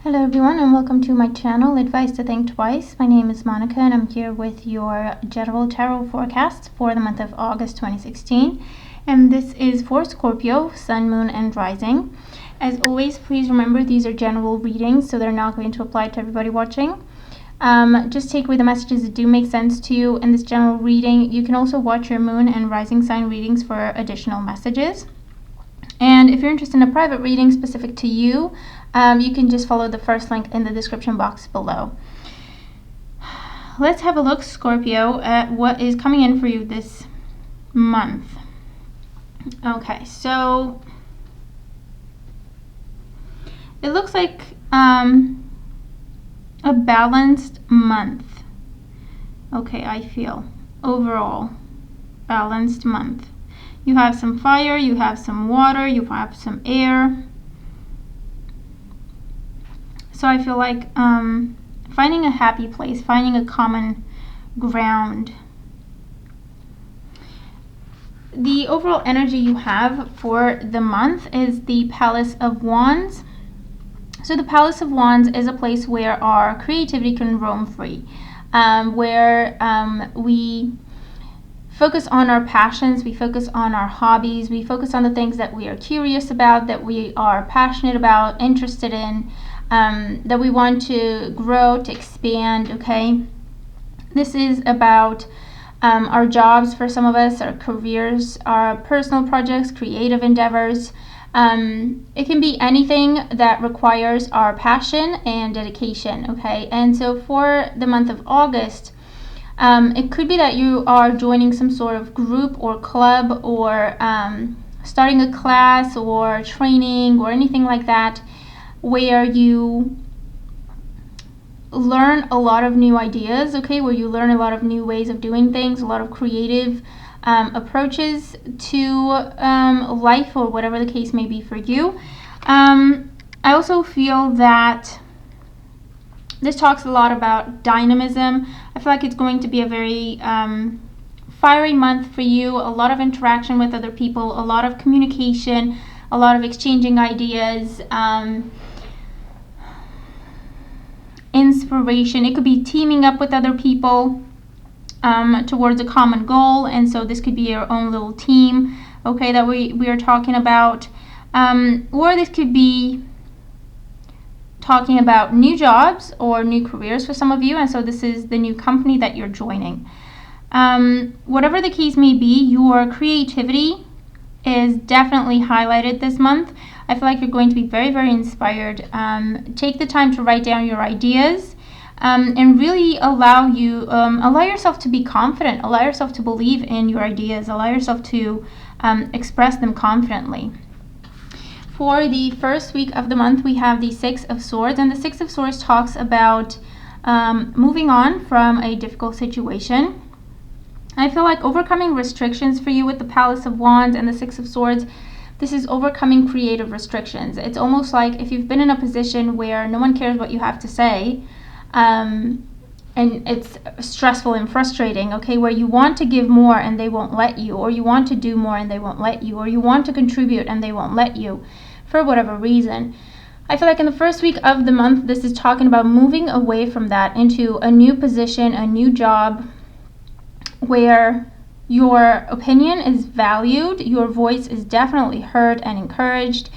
Hello everyone and welcome to my channel, Advice to Think Twice. My name is Monica and I'm here with your general tarot forecast for the month of August 2016. And this is for Scorpio, Sun, Moon, and Rising. As always, please remember these are general readings, so they're not going to apply to everybody watching. Just take away the messages that do make sense to you in this general reading. You can also watch your Moon and Rising sign readings for additional messages. And if you're interested in a private reading specific to you, you can just follow the first link in the description box below. Let's have a look, Scorpio, at what is coming in for you this month. Okay, so it looks like a balanced month. Okay, I feel overall balanced month. You have some fire, you have some water, you have some air. So I feel like finding a happy place, finding a common ground. The overall energy you have for the month is the Palace of Wands. So the Palace of Wands is a place where our creativity can roam free, where we focus on our passions, we focus on our hobbies, we focus on the things that we are curious about, that we are passionate about, interested in, that we want to grow, to expand, okay? This is about our jobs for some of us, our careers, our personal projects, creative endeavors. It can be anything that requires our passion and dedication, okay? And so for the month of August, it could be that you are joining some sort of group or club or starting a class or training or anything like that where you learn a lot of new ideas, okay, where you learn a lot of new ways of doing things, a lot of creative approaches to life or whatever the case may be for you. I also feel that this talks a lot about dynamism. I feel like it's going to be a very fiery month for you, a lot of interaction with other people, a lot of communication, a lot of exchanging ideas, inspiration. It could be teaming up with other people towards a common goal, and so this could be your own little team, okay, that we are talking about. Or this could be talking about new jobs or new careers for some of you, and so this is the new company that you're joining. Whatever the case may be, your creativity is definitely highlighted this month. I feel like you're going to be very, very inspired. Take the time to write down your ideas and really allow yourself to be confident, allow yourself to believe in your ideas, allow yourself to express them confidently. For the first week of the month, we have the Six of Swords, and the Six of Swords talks about moving on from a difficult situation. I feel like overcoming restrictions for you with the Palace of Wands and the Six of Swords. This is overcoming creative restrictions. It's almost like if you've been in a position where no one cares what you have to say, and it's stressful and frustrating, okay, where you want to give more and they won't let you, or you want to do more and they won't let you, or you want to contribute and they won't let you for whatever reason. I feel like in the first week of the month, this is talking about moving away from that into a new position, a new job, where your opinion is valued, your voice is definitely heard and encouraged.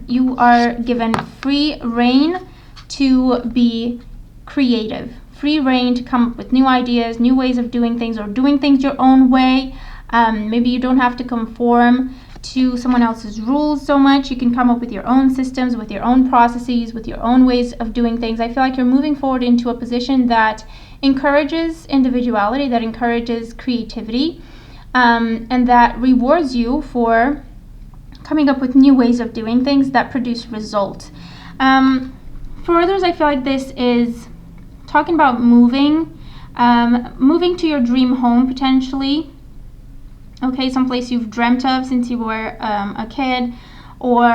You are given free rein to be creative, free rein to come up with new ideas, new ways of doing things, or doing things your own way. Maybe you don't have to conform to someone else's rules so much. You can come up with your own systems, with your own processes, with your own ways of doing things. I feel like you're moving forward into a position that encourages individuality, that encourages creativity, and that rewards you for coming up with new ways of doing things that produce results. For others, I feel like this is talking about moving to your dream home potentially. Okay, someplace you've dreamt of since you were a kid, or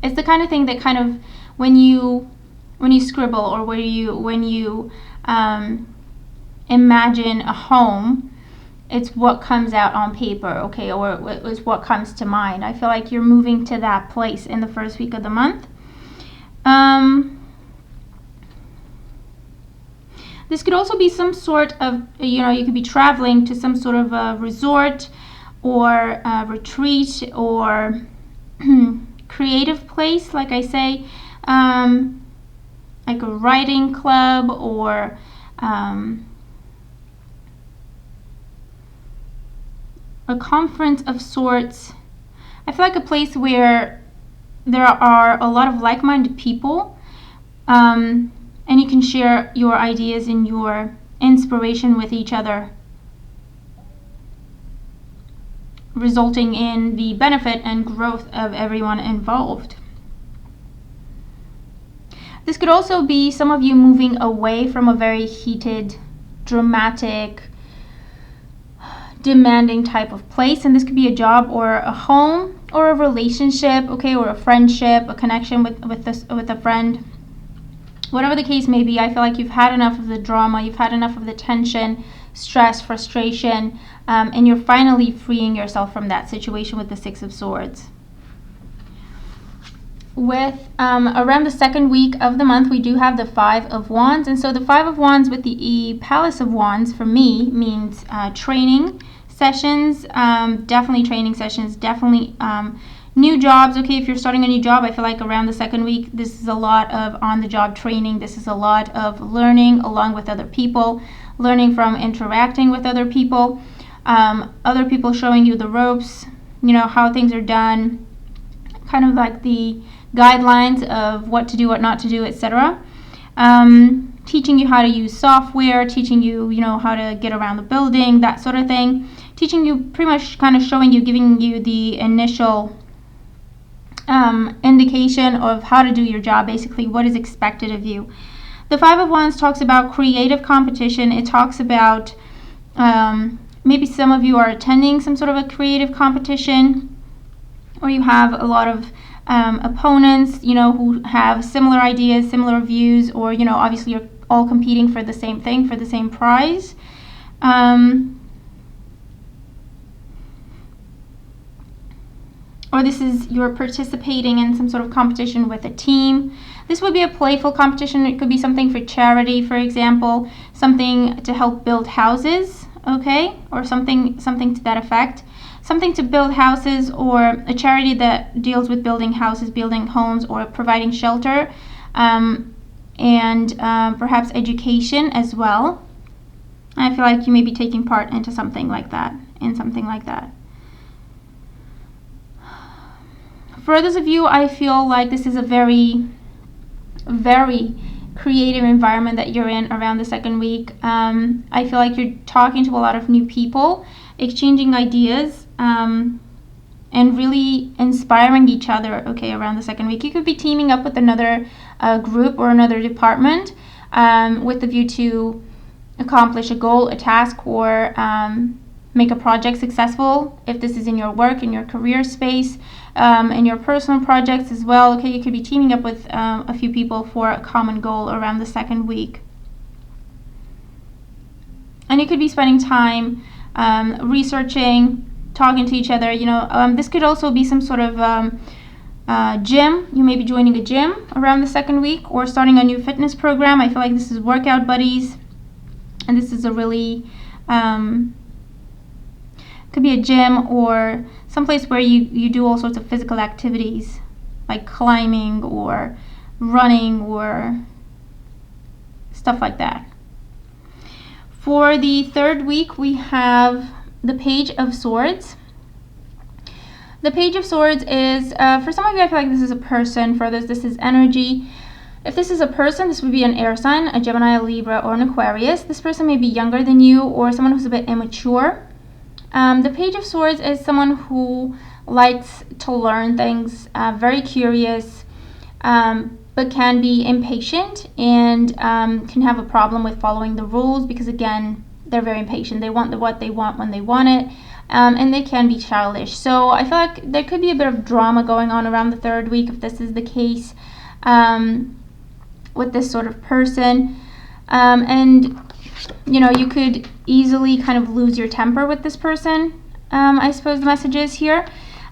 it's the kind of thing that kind of when you scribble, or when you imagine a home, it's what comes out on paper, okay, or it's what comes to mind. I feel like you're moving to that place in the first week of the month. This could also be some sort of, you could be traveling to some sort of a resort or a retreat or creative place, like I say, like a writing club or a conference of sorts. I feel like a place where there are a lot of like-minded people, and you can share your ideas and your inspiration with each other, resulting in the benefit and growth of everyone involved. This could also be some of you moving away from a very heated, dramatic, demanding type of place, and this could be a job or a home or a relationship, okay, or a friendship, a connection with a friend. Whatever the case may be, I feel like you've had enough of the drama, you've had enough of the tension, stress, frustration, and you're finally freeing yourself from that situation with the Six of Swords. With around the second week of the month, we do have the Five of Wands, and so the Five of Wands with the Palace of Wands for me means training sessions, definitely training sessions, definitely new jobs. Okay, if you're starting a new job, I feel like around the second week, this is a lot of on-the-job training. This is a lot of learning along with other people, learning from interacting with other people showing you the ropes, how things are done, kind of like the guidelines of what to do, what not to do, etc. Teaching you how to use software, teaching you, how to get around the building, that sort of thing. Teaching you, pretty much kind of showing you, giving you the initial indication of how to do your job, basically what is expected of you. The Five of Wands talks about creative competition. It talks about maybe some of you are attending some sort of a creative competition, or you have a lot of opponents, who have similar ideas, similar views, or, obviously you're all competing for the same thing, for the same prize. Or this is you're participating in some sort of competition with a team. This would be a playful competition. It could be something for charity, for example, something to help build houses, okay, or something to that effect. Something to build houses, or a charity that deals with building houses, building homes, or providing shelter, and perhaps education as well. I feel like you may be taking part into something like that, For others of you, I feel like this is a very, very creative environment that you're in around the second week. I feel like you're talking to a lot of new people, exchanging ideas, and really inspiring each other, okay, around the second week. You could be teaming up with another group or another department with the view to accomplish a goal, a task, or make a project successful, if this is in your work, in your career space, in your personal projects as well. Okay, you could be teaming up with a few people for a common goal around the second week. And you could be spending time researching, talking to each other. This could also be some sort of gym. You may be joining a gym around the second week, or starting a new fitness program. I feel like this is workout buddies, and this is a really could be a gym or someplace where you do all sorts of physical activities, like climbing or running or stuff like that. For the third week, we have the Page of Swords. The Page of Swords is, for some of you, I feel like this is a person. For others, this is energy. If this is a person, this would be an air sign, a Gemini, a Libra, or an Aquarius. This person may be younger than you, or someone who's a bit immature. The Page of Swords is someone who likes to learn things, very curious, but can be impatient and can have a problem with following the rules because, again, they're very impatient. They want what they want when they want it, and they can be childish. So I feel like there could be a bit of drama going on around the third week if this is the case with this sort of person. And you could easily kind of lose your temper with this person, I suppose the message is here.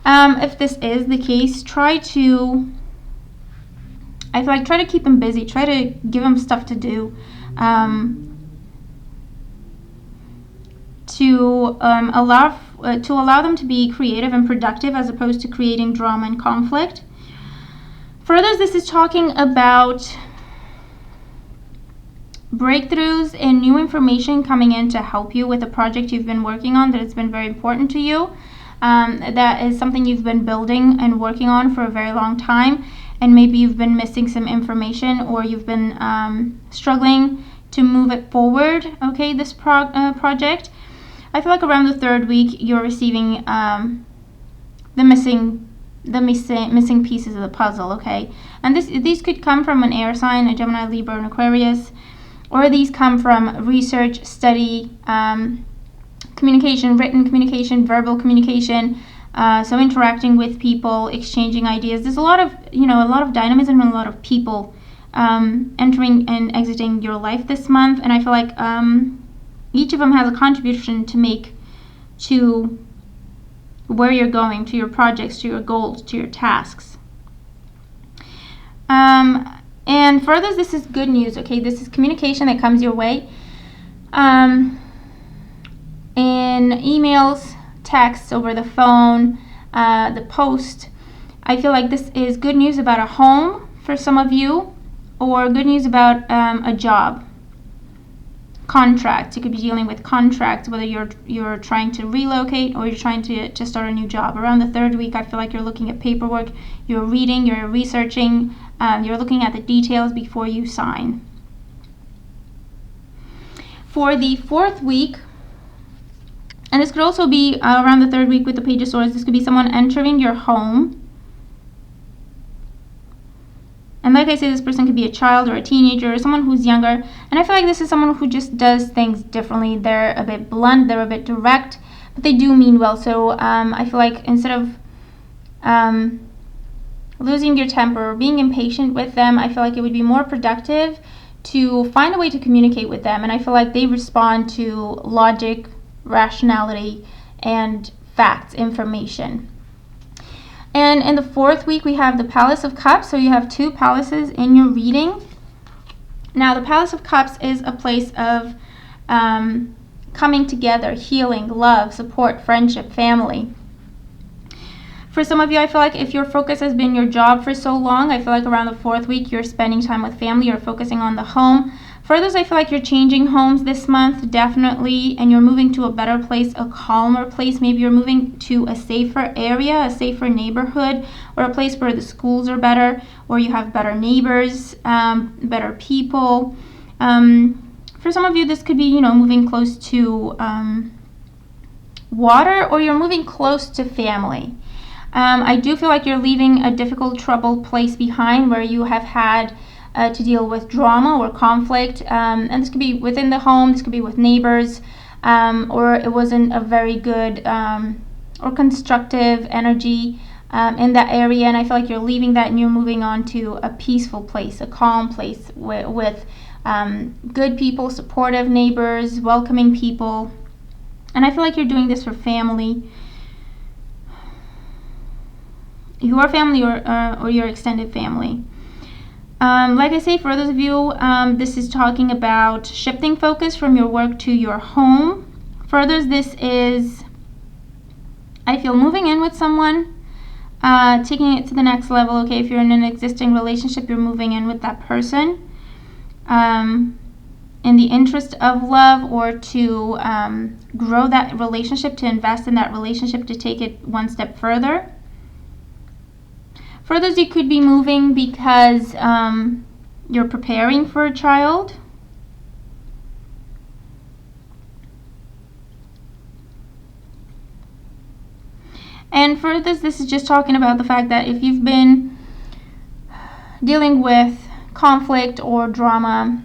If this is the case, try to I feel like try to keep them busy. Try to give them stuff to do. To allow them to be creative and productive as opposed to creating drama and conflict. Further, this is talking about breakthroughs and new information coming in to help you with a project you've been working on that has been very important to you. That is something you've been building and working on for a very long time, and maybe you've been missing some information, or you've been struggling to move it forward. Okay, this project. I feel like around the third week you're receiving the missing pieces of the puzzle. Okay, and these could come from an air sign, a Gemini, Libra, and Aquarius, or these come from research, study, communication, written communication, verbal communication. So interacting with people, exchanging ideas. There's a lot of dynamism and a lot of people entering and exiting your life this month, and I feel like each of them has a contribution to make to where you're going, to your projects, to your goals, to your tasks. And further, this is good news. Okay, this is communication that comes your way. In emails, texts, over the phone, the post. I feel like this is good news about a home for some of you, or good news about a job, contracts. You could be dealing with contracts, whether you're trying to relocate or you're trying to start a new job. Around the third week, I feel like you're looking at paperwork, you're reading, you're researching, you're looking at the details before you sign. For the fourth week, and this could also be around the third week with the Page of Swords, this could be someone entering your home. And like I said, this person could be a child or a teenager or someone who's younger. And I feel like this is someone who just does things differently. They're a bit blunt, they're a bit direct, but they do mean well. So I feel like instead of losing your temper or being impatient with them, I feel like it would be more productive to find a way to communicate with them. And I feel like they respond to logic, rationality, and facts, information. And in the fourth week, we have the Palace of Cups. So you have two palaces in your reading. Now, the Palace of Cups is a place of coming together, healing, love, support, friendship, family. For some of you, I feel like if your focus has been your job for so long, I feel like around the fourth week, you're spending time with family, you're focusing on the home. For others, I feel like you're changing homes this month, definitely, and you're moving to a better place, a calmer place. Maybe you're moving to a safer area, a safer neighborhood, or a place where the schools are better, or you have better neighbors, better people. For some of you, this could be, moving close to water, or you're moving close to family. I do feel like you're leaving a difficult, troubled place behind where you have had to deal with drama or conflict, and this could be within the home, this could be with neighbors, or it wasn't a very good or constructive energy in that area, and I feel like you're leaving that and you're moving on to a peaceful place, a calm place with good people, supportive neighbors, welcoming people, and I feel like you're doing this for family, your family or your extended family. Like I say, for those of you, this is talking about shifting focus from your work to your home. For others, this is, I feel, moving in with someone, taking it to the next level. Okay, if you're in an existing relationship, you're moving in with that person in the interest of love, or to grow that relationship, to invest in that relationship, to take it one step further. For others, you could be moving because you're preparing for a child. And for others, this is just talking about the fact that if you've been dealing with conflict or drama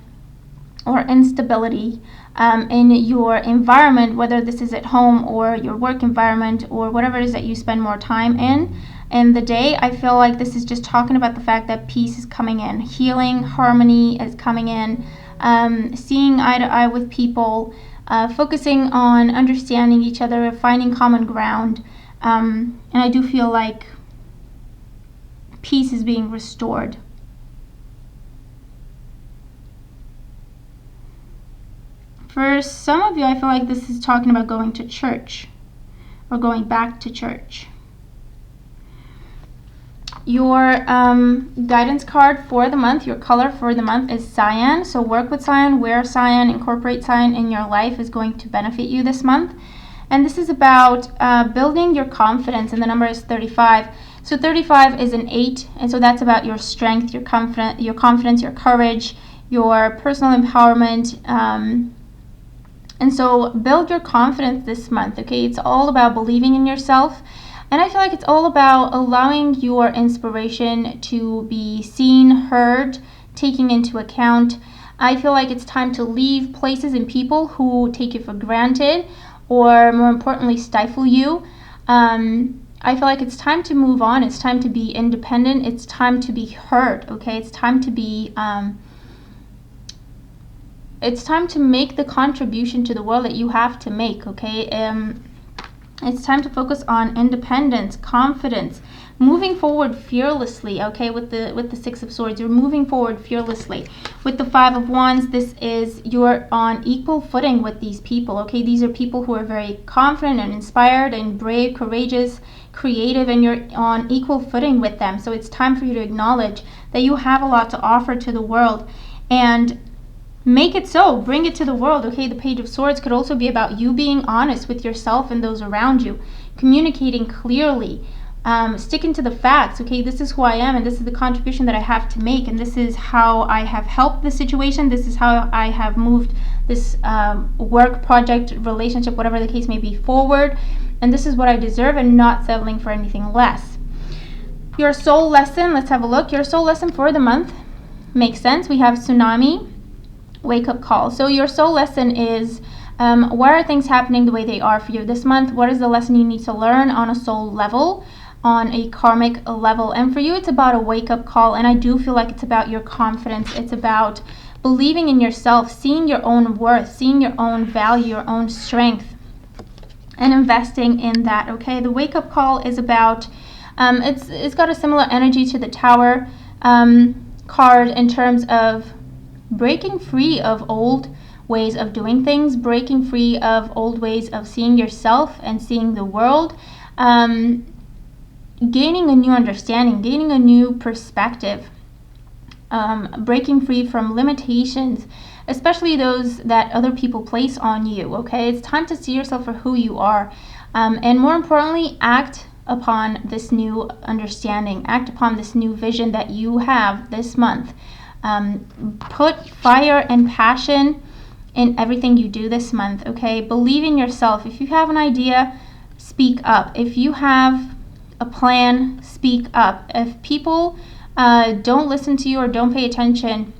or instability in your environment, whether this is at home or your work environment or whatever it is that you spend more time in the day, I feel like this is just talking about the fact that peace is coming in, healing, harmony is coming in, seeing eye to eye with people, focusing on understanding each other, finding common ground, and I do feel like peace is being restored. For some of you, I feel like this is talking about going to church or going back to church. Your guidance card for the month, your color for the month is cyan. So work with cyan, wear cyan, incorporate cyan in your life is going to benefit you this month. And this is about building your confidence, and the number is 35. So 35 is an 8, and so that's about your strength, your confidence, your courage, your personal empowerment. And so build your confidence this month, okay? It's all about believing in yourself. And I feel like it's all about allowing your inspiration to be seen, heard, taken into account. I feel like it's time to leave places and people who take you for granted, or more importantly, stifle you. I feel like it's time to move on. It's time to be independent. It's time to be heard, okay? It's time to be... it's time to make the contribution to the world that you have to make, okay? It's time to focus on independence, confidence, moving forward fearlessly, okay? With the Six of Swords, you're moving forward fearlessly. With the Five of Wands, you're on equal footing with these people, okay? These are people who are very confident and inspired and brave, courageous, creative, and you're on equal footing with them. So it's time for you to acknowledge that you have a lot to offer to the world, and make it so. Bring it to the world, okay? The Page of Swords could also be about you being honest with yourself and those around you, communicating clearly, sticking to the facts, okay? This is who I am, and this is the contribution that I have to make, and this is how I have helped the situation. This is how I have moved this work, project, relationship, whatever the case may be, forward, and this is what I deserve, and not settling for anything less. Your soul lesson, let's have a look. Your soul lesson for the month makes sense. We have tsunami, wake-up call. So your soul lesson is, why are things happening the way they are for you this month? What is the lesson you need to learn on a soul level, on a karmic level? And for you, it's about a wake-up call, and I do feel like it's about your confidence. It's about believing in yourself, seeing your own worth, seeing your own value, your own strength, and investing in that, okay? The wake-up call is about, it's got a similar energy to the Tower card in terms of breaking free of old ways of doing things, breaking free of old ways of seeing yourself and seeing the world, gaining a new understanding, gaining a new perspective, breaking free from limitations, especially those that other people place on you, okay? It's time to see yourself for who you are, and more importantly, act upon this new understanding, act upon this new vision that you have this month. Put fire and passion in everything you do this month, okay? Believe in yourself. If you have an idea, speak up. If you have a plan, speak up. If people don't listen to you or don't pay attention,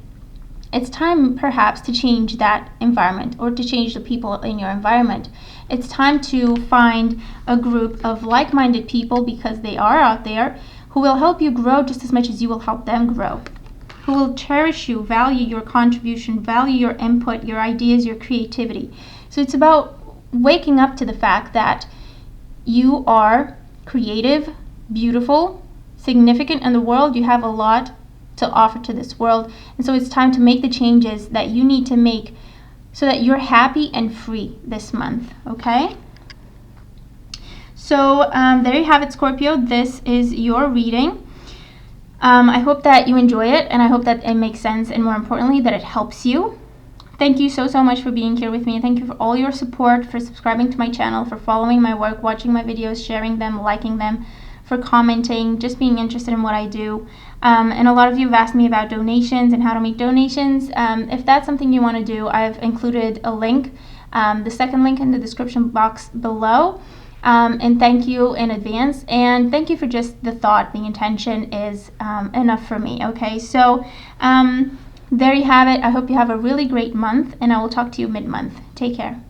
it's time perhaps to change that environment, or to change the people in your environment. It's time to find a group of like-minded people, because they are out there, who will help you grow just as much as you will help them grow, who will cherish you, value your contribution, value your input, your ideas, your creativity. So it's about waking up to the fact that you are creative, beautiful, significant in the world. You have a lot to offer to this world. And so it's time to make the changes that you need to make so that you're happy and free this month, okay? So there you have it, Scorpio. This is your reading. I hope that you enjoy it, and I hope that it makes sense, and more importantly, that it helps you. Thank you so much for being here with me. Thank you for all your support, for subscribing to my channel, for following my work, watching my videos, sharing them, liking them, for commenting, just being interested in what I do. And a lot of you have asked me about donations and how to make donations. If that's something you want to do, I've included a link, the second link in the description box below. And thank you in advance, and thank you for just the thought. The intention is enough for me, okay? So there you have it. I hope you have a really great month, and I will talk to you mid-month. Take care.